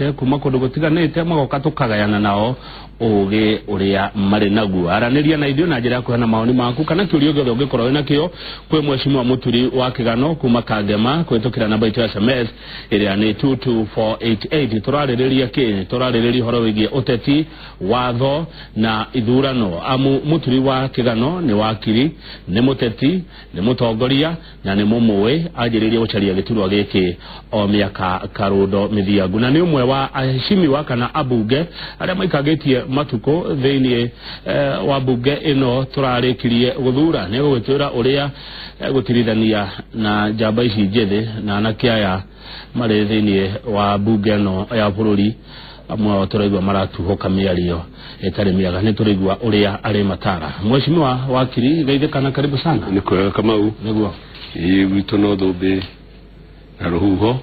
tiganite kuma kundu gutiganite magoka tukagayana nao uge uria mari naguo araniria na ithuĩ na njĩra ya kuhana maoni maku kana kĩũria gĩothe ũngĩkorwo wĩna kĩo kwĩ Mheshimiwa Mũturi wa Kĩgano kuma Kangema kũhĩtũkĩra namba itũ ya SMS ĩrĩa nĩ 22488 tũrarĩrĩria kĩ tũrarĩrĩria ũhoro wĩgiĩ ũteti watho na ithurano amu Mũturi wa Kĩgano nĩ wakiri nĩ mũteti nĩ mũtongoria na nĩ mũmũĩ anjĩrĩria gũcaria gĩturwa gĩkĩ o mĩaka karũndo mĩthiangu na nĩ ũmwe wa aheshimiwa kana abunge arĩa maikagĩtie matuko thĩinĩ wa bunge ĩno tũrarĩkirie gũthura nĩ gũgĩtwĩra ũrĩa gũtirithania na njamba ici njĩthĩ na anake aya marĩ thĩinĩ wa bunge ĩno ya bũrũri amwe tũraigua maratuhoka mĩario ĩtarĩ mĩega nĩ tũraigua ũrĩa arĩ matara Mheshimiwa wakiri geithĩkana karibu sana nĩ kwega Kamau nĩguo gwitũ no thũmbĩ na rũhuho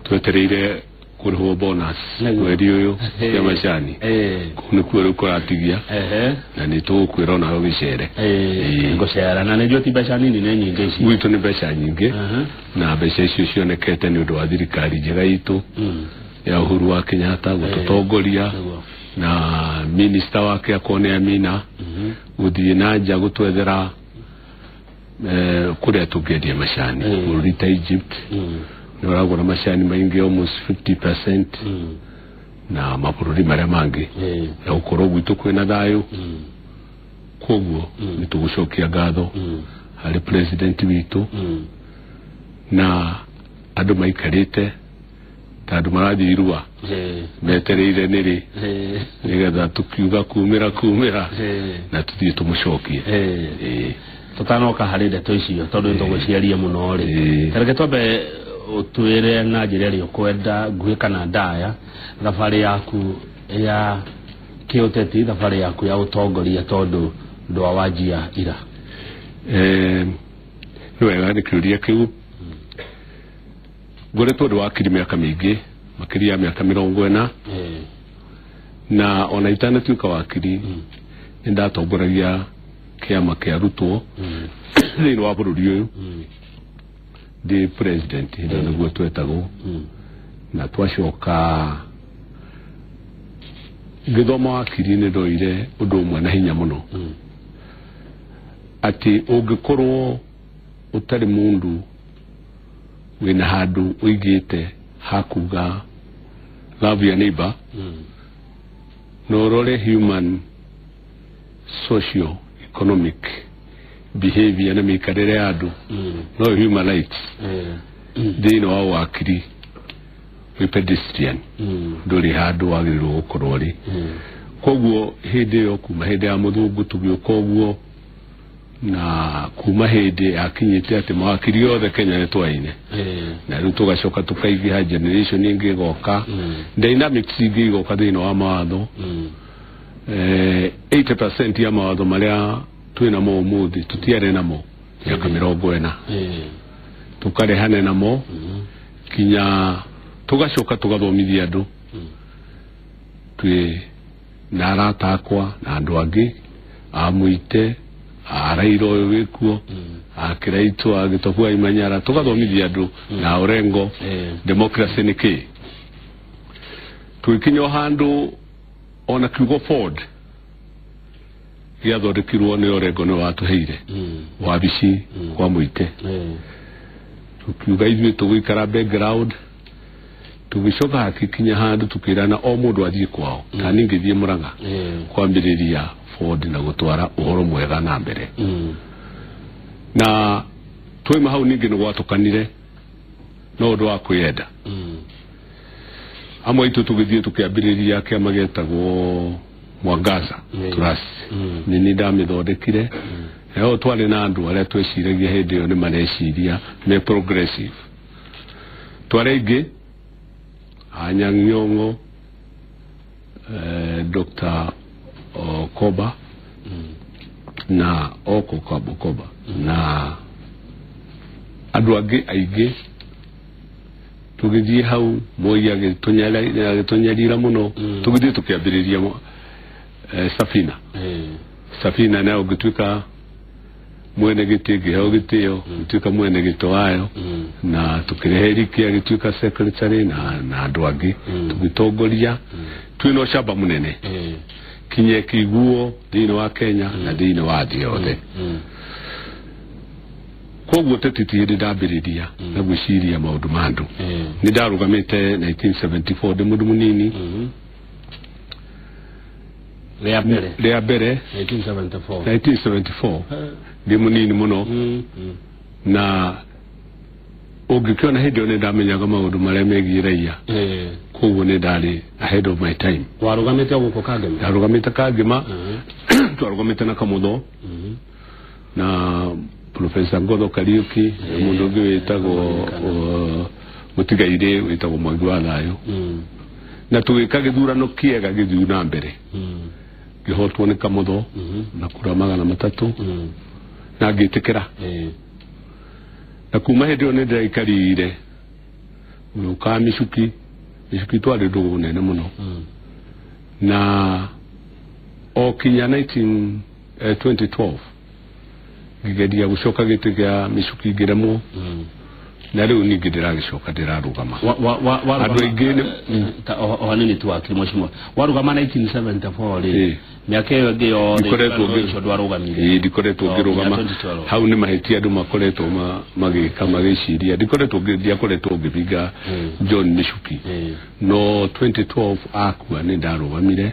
twetereire kurho bonus mweri uyu ya macani nikuo rĩu kũratigia na nĩ tũkwĩra nayo gĩcere ngũcera na nĩjua ti mbeca nini nĩ nyingĩ ici gwitũ nĩ mbeca nyingĩ na mbeca icio cionekete nĩ ũndũ wa thirikari njega itũ ya Uhuru wa Kenyatta gũtũtongoria na minister wake akone Amina gũthiĩ na nja gũtwethera kũrĩa tũngĩendia macani bũrũri ta Egypt nĩũragũra macani maingi almost 50% na mabũrũri marĩa mangĩ na gũkorwo gwitũ kwĩna thayũ koguo nĩtũgũcokia ngatho harĩ president witũ na andũ maikarĩte ta andũ marathiĩ irua metereire nĩrĩ nĩgetha tukiuga kumĩra na tũthiĩ tũmũcokie tutanoka harĩ ndeto icio tondũ nĩtũgũciaria mũno rĩ tareke twambe utwire na njĩra ĩrĩa ũkwenda nguhĩ kana ndaya thabarĩ yaku ya kĩũteti thabarĩ yaku ya ũtongoria tondũ ndwawanjia ira nĩ wega nĩ kĩũria kĩu ngoretwo ndĩ wakiri mĩaka mĩingĩ makĩria ya mĩaka 40 na ona itanatuĩka wakiri nĩndatongoragia kĩama kĩa arutwo thĩinĩ wa bũrũri ũyũ the president nĩguo twetagwo na twacoka ngĩthoma wakiri nĩ ndoire ũndũ ũmwe na hinya mũno atĩ ũngĩkorwo ũtarĩ mũndũ wĩna handũ ũigĩte hakuga love your neighbor na ũrore human socio economic behavior na mĩikarĩre ya andũ no human rights thĩinĩ wa wakiri wĩ pedestrian ndũrĩ handũ wagĩrĩirwo gũkorwo rĩ koguo hĩndĩ ĩyo kuma hĩndĩ ya mũthũngũ tũgĩũka ũguo na kuma hĩndĩ yakinyĩte atĩ mawakiri othe Kenya nĩ twaine na rĩu tũgacoka tũkaingĩha generation ingĩ igoka dynamics ingĩ igoka thĩinĩ wa mawatho 80% ya mawatho marĩa twĩna mo ũmũthĩ tũtiarĩ namo mĩaka 40 tũkarehane namo kinya tũgacoka tũgathomithia andũ twĩ na arata akwa na andũ angĩ a Mũite a Raila ũyũ wĩkuo a Kĩraitũ a Gĩtobua Imanyara tũgathomithia andũ na Orengo democracy nĩ kĩ twĩkinya handũ ona kiugo Ford gĩathondekirwo nĩ Orengo nĩ watũheire wabici kwa Mũite tukiuga ithuĩ tũgũikara background tũgĩcoka hakikinya handũ tukĩrana o mũndũ athiĩ kwao na niĩ ngĩthiĩ Mũrang'a kwambĩrĩria Ford na gũtwara ũhoro mwega na mbere na twaima hau ningĩ nĩ gwatũkanire no ũndũ wa kwĩenda amwe itũ tũgĩthiĩ tũkĩambĩrĩria kĩama gĩetagwo Mwangaza Trust nĩ niĩ ndamĩthondekire eo twarĩ na andũ arĩa tweciragia hĩndĩ ĩyo nĩ mareciria me progressive twarĩ ingĩ Anyang' Nyong'o Dr. Koba na Oko Koba na andũ angĩ aingĩ tũgĩthiĩ hau Moi agĩtũnyarira mũno tũgĩthiĩ tũkĩambĩrĩria Safina nayo ũngĩtuĩka mwene giti ngiheo gitio tuika mwene gito wayo na tukireherikia gituika secretary na andu angi tugitongoria twino shamba munene kinye kiguo thini wa Kenya na thini wa thĩ yothe koguo tetiti ndambiriria na gwiciria maundu mandu ni ndarugamite 1974 ndi mundu munini Rea bere 1974 ndi munini muno na ugikiona hindio ni ndamenyaga maundu maria megie raia koguo ni ndari ahead of my time. Warugamite guko Kagema? Ndarugamite Kagema twarugamite na Kamutho na Professor Ngodho Kariuki mundu ungi witagwo mutigaire witagwo Mwangi wa Thayo na tugika githurano kiega githiu na mbere gihotwo ni Kamutho na kura 300 na ngitikira na kuma hindi one ndaikarire uka Michuki twari ndugu nene muno na okinya 2012 gigedia gucoka giti gya Michuki ngiremwo na riu ningi ndiragicoka ndirarugama andu ingine ohanini tu akiri mweshimwa warugama 1974 ri miaka iyo ngi yo ndikoretwo ngirugama hau ni mahetia andu makoretwo magika magiciria ndikoretwo ndiakoretwo ngibinga John Michuki no 2012 akua ni ndarugamire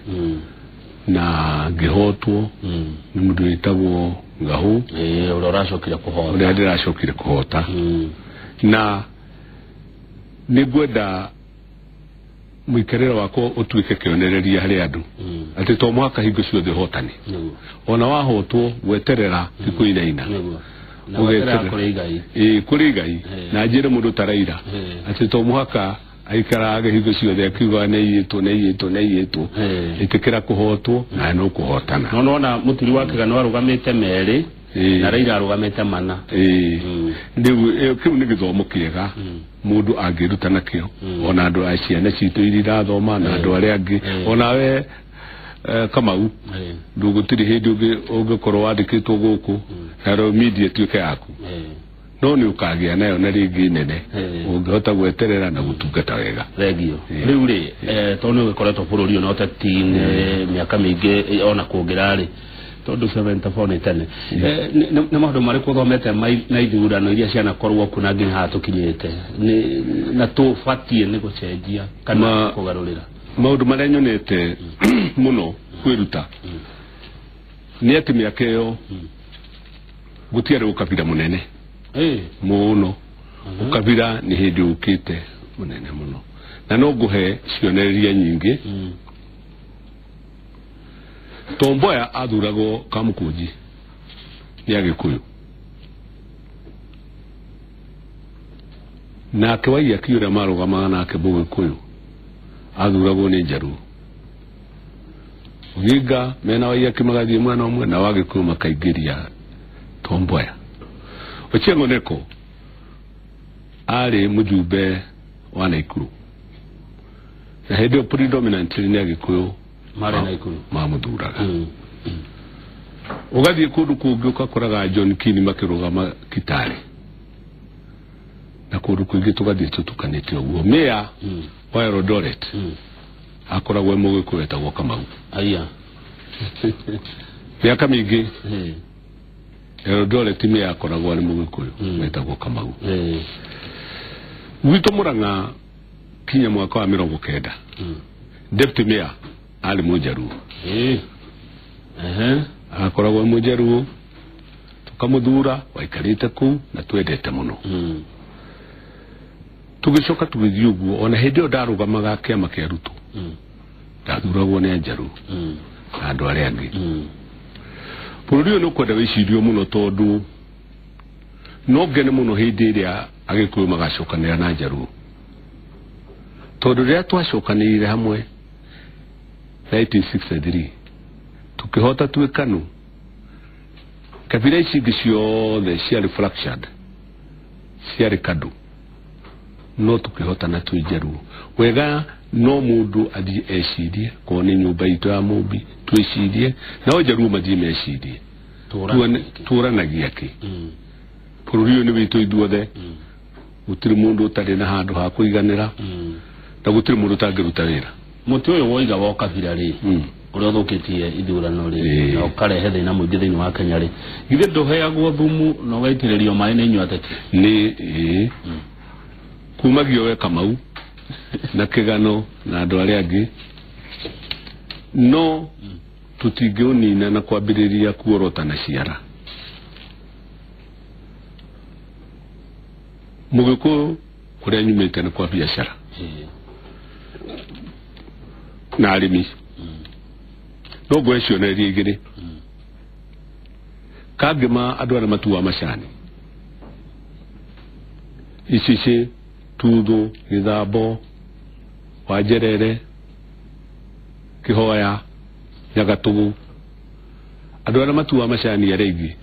na ngihotwo ni mundu witagwo Ngahu urashokire kuhota ndirashokire kuhota na nigwenda mwikerera wako utuike kionereria hari andu ati to mwaka hingo ciothe hotani ona wahotwo gweterera tikuinaina na wetera kuri Ngai na njire mundu taraira ati to mwaka aikaraga hingo ciothe akiuga neiyitwo itikira kuhotwo na no kuhotana nona mutiri wake gano warugamite meri na Raila arugamite mana ndiu kiu ni githomo kiega mundu angiruta nakio ona andu aciana citu irira thoma na andu aria angi ona we Kamau ndugutiri hindi ungikorwo wandikitwo guku na media tuike yaku no ni ukagia nayo na ringi nene ungihota gweterera na gutungata wega regio riu ri tonu gikoretwo bururi ona tatine miaka mingi ona kuongirari tondu 74 ni tene na maundu mari kuthomete na ithurano iria ciana korwo kuna nginya hatukinyite na tufatie ni gucenjia kana kugarurira maundu maria nyonete muno kwiruta ni ati miaka iyo gutiari ukabira munene muno ukabira ni hindi ukite munene muno na no nguhe cionereria nyingi Tom Mboya athuragwo Kamukunji ni Agikuyu na Kiwai akiura marugamaga nake Mugikuyu athuragwo ni Njaruo Uginga mena Wai akimagathie mwana umwe na Wagikuyu makaingiria Tom Mboya Ochieng' Oneko ari mujumbe wa Naikuru na hindi predominantly ni Agikuyu mare Naikuru mamuthuraga ugathie kundu kungi ukakoraga John Kini makirugama Kitale na kundu kungi tugathie tutukanite uguo mea wa Eldoret akoragwo Mugikuyu etagwo Kamau aya miaka mingi Eldoret mea akoragwo ni Mugikuyu etagwo Kamau Gwito Murang'a kinya mwaka wa 90 deputy mayor ali Mujaruo akoragwo Mujaruo tukamuthura waikarite ku na twendete muno tugicoka tugithii uguo ona hindi ndarugamaga kiama kia Ruto ndathuragwo ni Njaruo andu aria angi bururi no kwenda wicirio muno tondu no ngene muno hindi iria Agikuyu magacokanira na Njaruo tondu ria twacokanire hamwe 1963 tukihota twikanu kabira ici ciothe ciari fractured ciari kadu no tukihota na twijeru wega no mundu athie ecirie ko ni nyumba itu ya mumbi twicirie na Njaruo mathie mecirie turanagia ki pururiyo ni bitu iduothe gutiri mundu utari na handu ha kuiganira na gutiri mundu tangiruta wira muti uyu woiga wa kabira ri uria thukitie ithurano ri na ukarehe thina muingi thiini wa Kenya ri githe nduheagwo thumu na ugaitiririo mai ni inyuĩ ateti ni kumagio we Kamau na Kĩgano na andu aria angi no tutingĩunina na kwambĩrĩria kuorota na ciara Mũgĩkũyũ kuria nyumĩte ni kwa biashara na arĩmi no ngwĩcioneria igĩrĩ kangĩma andũ arĩa matua macani Icici Tuthu Gĩthambo Wanjerere Kĩhoya Nyagatugu andũ arĩa matua macani arĩa ingĩ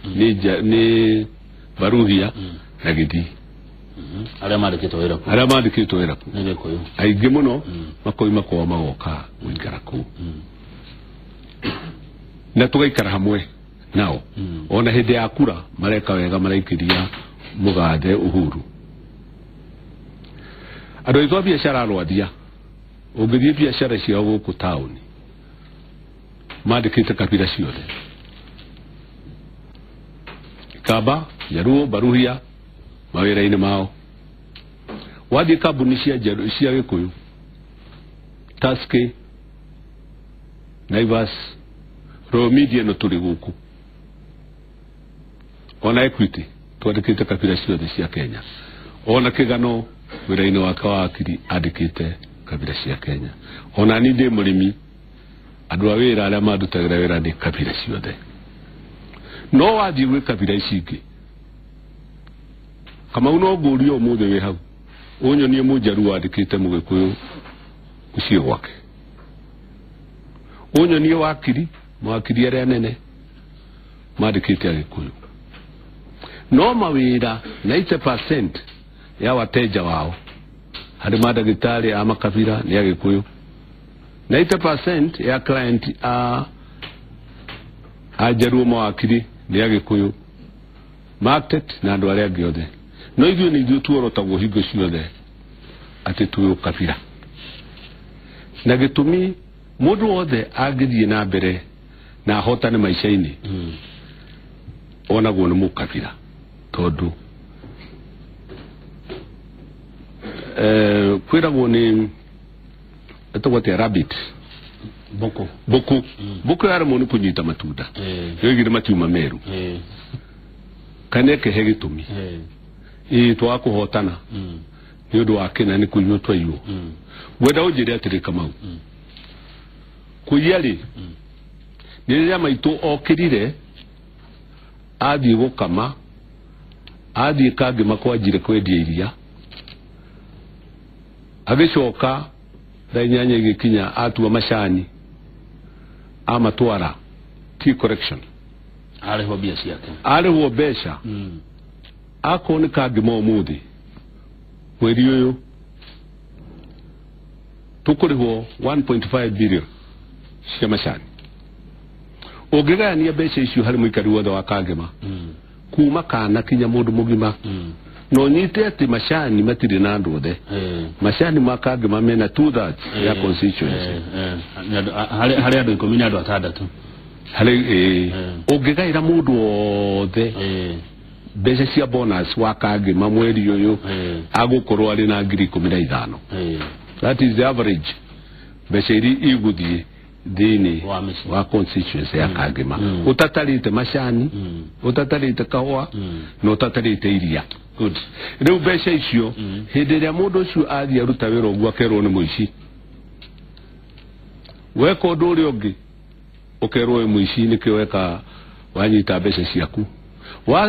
nĩ Baruhia na Gĩthii arĩa mandĩkĩtwo wĩra kũu aingĩ mũno makoima kwao magoka gũikara kũu na tũgaikara hamwe nao ona hĩndĩ ya kura mareka wega maraikĩria mũgathe Uhuru andũ aitũ a biashara arwathia ũngĩthiĩ biashara ciao gũkũ taũni mandĩkĩte kabira ciothe Kamba Jaruo Baruhia mawĩra-inĩ mao wathiĩ kambuni cia Gĩkũyũ Tuskey Naivas Royal Media no tũrĩ gũkũ ona Equity twandĩkĩte kabira ciothe cia Kenya ona Kĩgano wĩra-inĩ wake wa akiri andĩkĩte kabira cia Kenya ona ni ndĩ mũrĩmi andũ a wĩra arĩa mandutagĩra wĩra nĩ kabira ciothe no wathiĩ gwĩ kabira ici ingĩ Kamau no ngũrio ũmũthĩ wĩ hau ũnyonie Mũjaruo wandĩkĩte Mũgĩkũyũ mũciĩ gwake ũnyonie mawakiri arĩa nene mandĩkĩte Agĩkũyũ no mawĩra 90% ya wateja wao harĩ mandagĩtarĩ a makabira nĩ Agĩkũyũ 90% ya client a Jaruo mawakiri nĩ Agĩkũyũ market na andũ arĩa angĩ othe no ithuĩ nĩ ithuĩ tuorotagwo hingo ciothe atĩ twĩ ũkabira na gĩtũmi mũndũ wothe angĩthiĩ na mbere na ahotane maica-inĩ onagwo nĩ mũkabira tondũ kwĩragwo nĩ etagwo rabbit Mbũkũ yaremwo nĩ kũnyita matunda yoigire matiuma meru kana ĩkehe gĩtũmi twa kũhotana nĩ ũndũ wa Kenya nĩ kũinywo twaiywo gwenda ũnjĩre atĩrĩ Kamau kũiya rĩ nĩ rĩrĩa maitũ okĩrire athiĩ gũkama athiĩ kangĩma kwanjire kwendia iria agĩcoka thaa 8 igĩkinya atua macani amatwara tea collection arĩhwo mbeca akorwo nĩ kangĩma ũmũthĩ mweri ũyũ tũkũrĩhwo 1.5 billion cia macani ũngĩgayania mbeca icio harĩ mũikari wothe wa kangĩma kuma kana kinya mũndũ mũgima no nyite atĩ macani matirĩ na andũ othe macani ma kangĩma mena 2/3 ya constituency harĩ andũ 10 na andũ 6 harĩ ũngĩgaĩra mũndũ wothe mbeca cia bonus wa kangĩma mweri ũyũ agũkorwo arĩ na 15,000 that is the average mbeca iria igũthiĩ thĩinĩ wa constituency ya kangĩma ũtatarĩte macani ũtatarĩte kahũa na ũtatarĩte iria rĩu mbeca icio hĩndĩ ĩrĩa mũndũ ũcio athiĩ aruta wĩra ũguo akerwo nĩ mũici weka ũndũ ũrĩa ũngĩ ũkerwo wĩ mũici nĩkĩo weka wanyita mbeca ciaku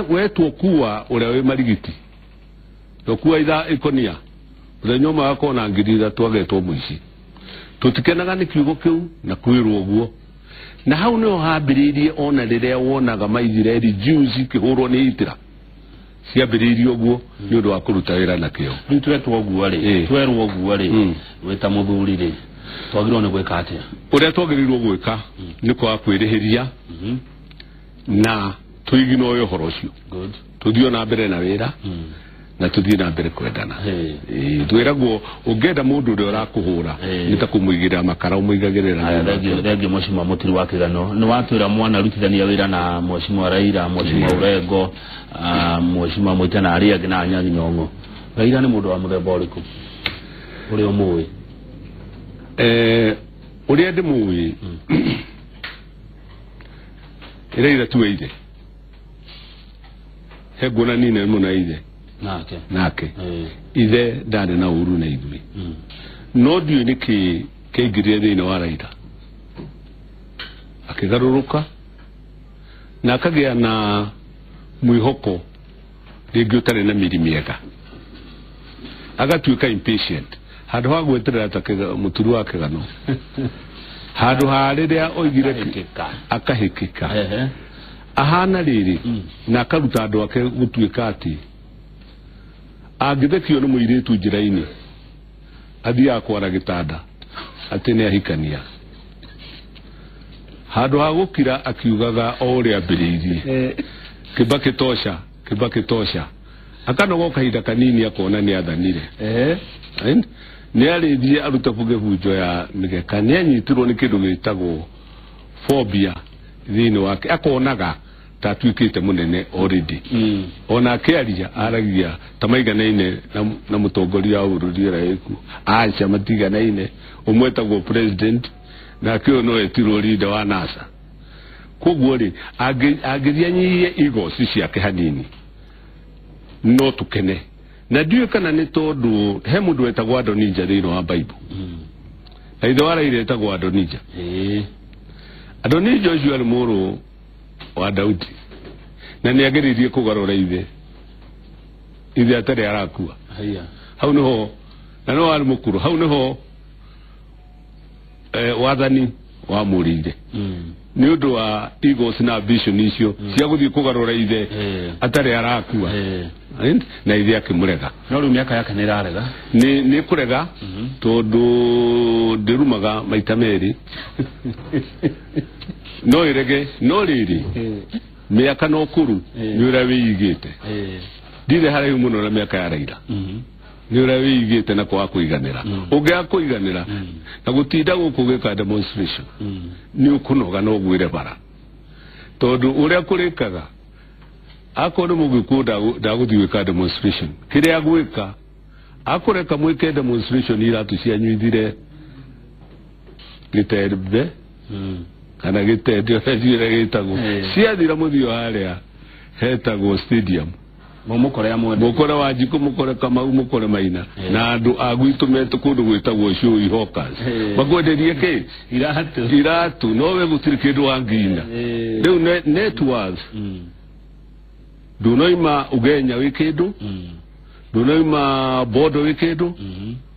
wetwo kuwa ũrĩa wĩ marigiti kuwa ikonia mũthenya ũmwe wakorwo na 3,000 agetwo mũici tutikenaga nĩ kiugo kĩu na kwĩrwo ũguo na hau nĩho hambĩrĩirie ona rĩrĩa wonaga Maisiraeli Jews kĩhũrwo nĩ itĩra ciambĩrĩirie ũguo nĩ ũndũ wa kũruta wĩra na kĩo rĩu twerwo ũguo rĩ wĩta mũthuri rĩ twagĩrĩirwo nĩ gwĩka atĩa ũrĩa twagĩrĩirwo gwĩka nĩ kwaga kwĩrĩhĩria na tuigino yo horocio good tuthio na mbere na wira na tuthie na mbere kwendana twiragwo ungenda mundu uri urakuhura nita kumuigira makara umuigagirira rege mheshimiwa mutiri wa Kigano ni watwira mwana rutithania wira na mheshimiwa Raila mheshimiwa Urengo mheshimiwa Mwitana aria gina Anyari Nyong'o Raila ni mundu wa muthemba uriku uri umuwi uri ndi muwi Raila tuweire heguna nine muna ide nake ithe ndari na uru na ithui no ndiu ni kigirie thina wa Raila akigaruruka na akagia na mwihoko ringi utari na miri miega agatuika impatient handu ha gweterera ta muturu wa Kigano handu ha riria oigire akahikika ahana riri na akaruta andu ake gutuika ati agithekio ni muiritu njira-ini athia kwara gitanda ati ni ahikania handu ha gukira akiugaga o ria mbiriirie kibaki tosha akanogo kahinda kanini akona ni athanire ni arithie aruta bugebujo ya migeka ni anyitirwo ni kindu gitagwo phobia thini wake akonaga tatuikite munene already ona akiaria aragia tamaiganaine na mutongoria wa bururi raiku acha matiganaine umwetagwo president na kio no etiro leader wa NASA koguo ri agiria nyie igo ciake hanini no tukene na ndiwe kana ni tondu he mundu wetagwo Adonija thino wa Bible na ithe wara ire etagwo Adonija Adonija ucio ari muru wa Daudi na ni ageririe kugarura ithe atari arakua hau niho na no ari mukuru hau niho wathani wa murinde ni undu wa egos na ambition icio cia guthii kugarura ithe atari arakua na ithe akimurega no ru miaka yake ni rarega ni kurega tondu ndirumaga maita meri no irege no riri miaka no kuru ni ura wiigite ndire hari muno na miaka ya Raila ni ura wiigite na kwa kuiganira ugia kuiganira na gutinda gukugika demonstration ni ukunoga no gwire bara tondu uria kurikaga akoro mugikunda ndaguthiwika demonstration kire agwika akoreka mwike demonstration iratu cianyuithire giterbe kana gitedio hejire gitagwo ciathira muthio haria hetagwo stadium mumukore amwende mukore wajiko mukore Kamau mukore Maina na andu agwitumete kundu gwitagwo show hawkers bagwenderie ke iratu nowe gutiri kindu wangina riu network dunoima ugenya wikindu dunoima bodo wikindu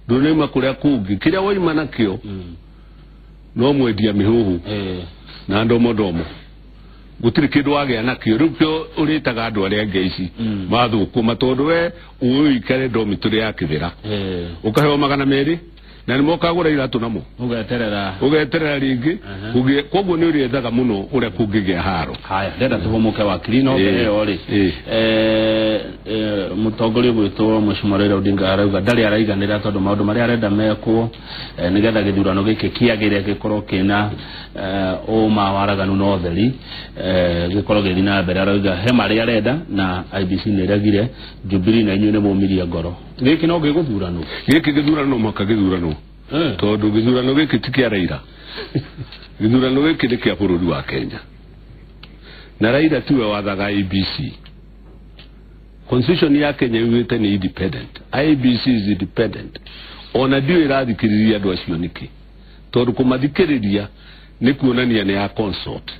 dunoima kuria kungi kiria woima nakio no mwendia mihuhu na ndomo gutiri kindu wagea nakio riu kio uritaga andu aria ngeici mathuku matondu we uikare domituri ya Kithira ukaheo 200 na ni mokagura iratu namo ugeterera ringi koguo ni uriethaga muno uria kungigea haro haya ndenda tuhomuke wakiri no ori mutongoria gwitwo Mheshimiwa Raila Odinga arauga ndari araiganira tondu maundu maria arenda mekwo nigetha githurano giki kiagire gikorwo kina uma waraganu no theri gikorwo githii na mbere arauga he maria arenda na IBC ni iragire Jubilee na inyuĩ ni mumiria ngoro giki no giguthurano giki githurano makagithurano tondu githurano giki ti kia Raila githurano giki ni kia bururi wa Kenya na Raila tiwe wathaga IBC constitution ya Kenya yuwite ni independent IBC is independent ona ndio irathikiriria andu acio niki tondu kumathikiriria ni kuonania ni ya consort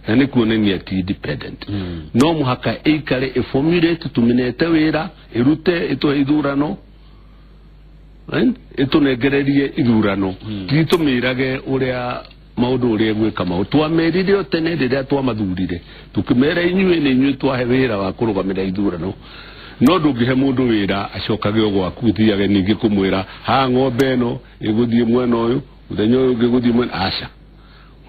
na ni kuonania ti independent no muhaka ikare formulate tuminete wira irute ito ithurano itunegererie ithurano titumirage uria maundu uria gwika twamerire tene riria twamathurire tukimera inyuĩ ni inyuĩ twahe wira wa kurugamira ithurano no ndungihe mundu wira acokage ogwaku thiage ningi kumwira ha ng'ombe ino iguthie mwena uyu muthenya uyu ngiguthie mwena aca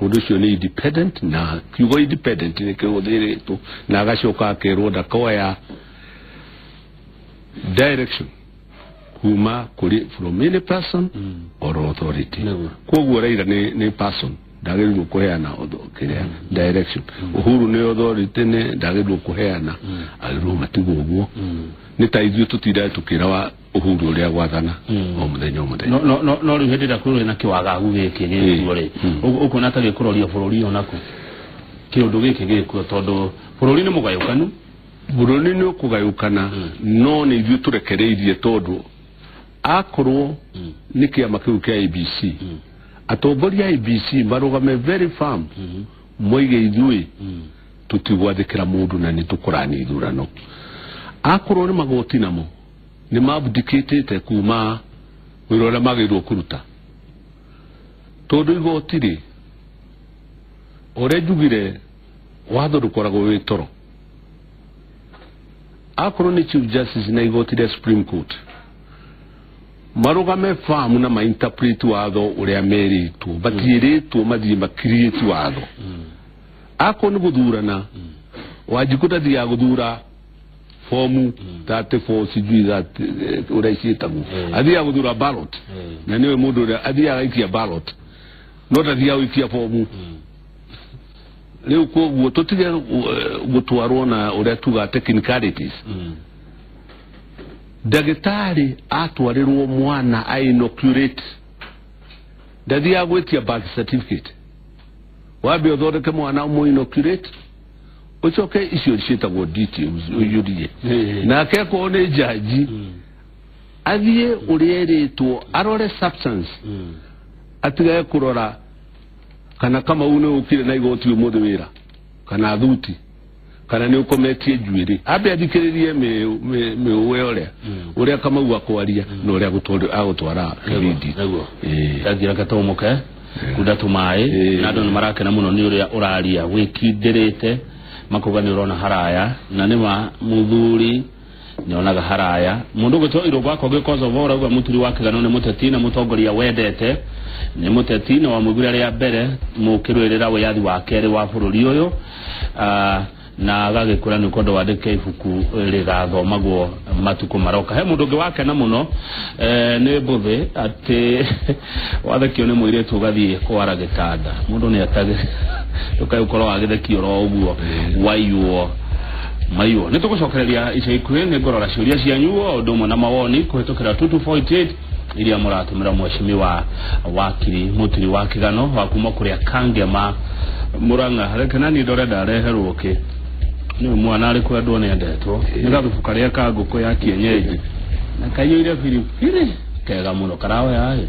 mundu cio ni independent na kiugo independent ni kiuthiritwo na agacoka akerwo ndakoya direction kuma kuri from any person or authority koguo Raila ni person ndagirwo kuheana kiria direction Uhuru ni authority ni ndagirwo kuheana agirwo matigo guo ni ta ithuĩ tutira tukira wa Uhuru uria gwathana o muthenya no riu hendira kuri na kiwagagu giki gikuo ri uko na tagi kuroria bururi onako kiundu giki gikuo tondu bururi ni mugayukanu bururi ni ukugayukana no ni ithuĩ turekereirie tondu akorwo ni kiama kiu kia IBC atongoria IBC marugame very firm moige ithuĩ tutigwathikira mundu na nitukurani ithurano akorwo ni magoti namo ni mabudikitite kuma wĩra ũrĩa magĩrĩirwo kũruta tondu igoti ri ũrĩa njugire watho ndũkoragwo wĩ toro akorwo ni Chief Justice na igoti rĩa Supreme Court marugame famu na interpret watho uria meritwo batiritwo mathie create watho ako ni guthurana wajikuta thia guthura formu 34 sijui that uria cietagwo athia guthura ballot na niwe mundu uria athia gaikia ballot no tathia wikia formu leo koguo tutige gutwarwo na uria tuga technicalities dagitari atwarirwo mwana inoculate ndathi agwetia birth certificate wabe othoreke mwana mu inoculate ucoke icio cietagwo details uyurie na akeko ne jaji athie urieritwo arore substance atigaye kurora kana kama une ukire na igoti umuthe wira kana thuti kana ni ukometie juiri abe athikiririe me uwe uria kama uwa kwaria no uria agutwara kibindi tagira gatomoke kudatu mai na ndo marakena muno ni uria uraria wikindirite makugani urona haraya na nima muthuri nionaga haraya mundu gutwa irogo ako gikozo vora uga muturi wake gano ne muteti na mutongoria wendete ni muteti na wa mugura ria mbere mukirwirira we yathi wa kere wa bururi uyu na agagikura ni kondo wandike ibuku rigathomagwo matuko maroka he mundu wake na muno ni mbuthe ati wathekio ni muiretu ugathie kwara gitanda mundu ni atage ukayukoro wagithekio ro uguo waiyo mayo nitugucokereria ica ikuhe ni ngorora ciuria cianyu undu mwe na mawoni kuhitukira 2248 iria muratumira mweshimiwa wakiri mutiri wa kigano wa kuma kuria Kangema Murang'a hareke nani ndorenda areherwo ki ni mwana ari kwendwo ni endetwo ni gathubu karia ka nguku ya kienyeji na kaiyire fili kega muno karawe yae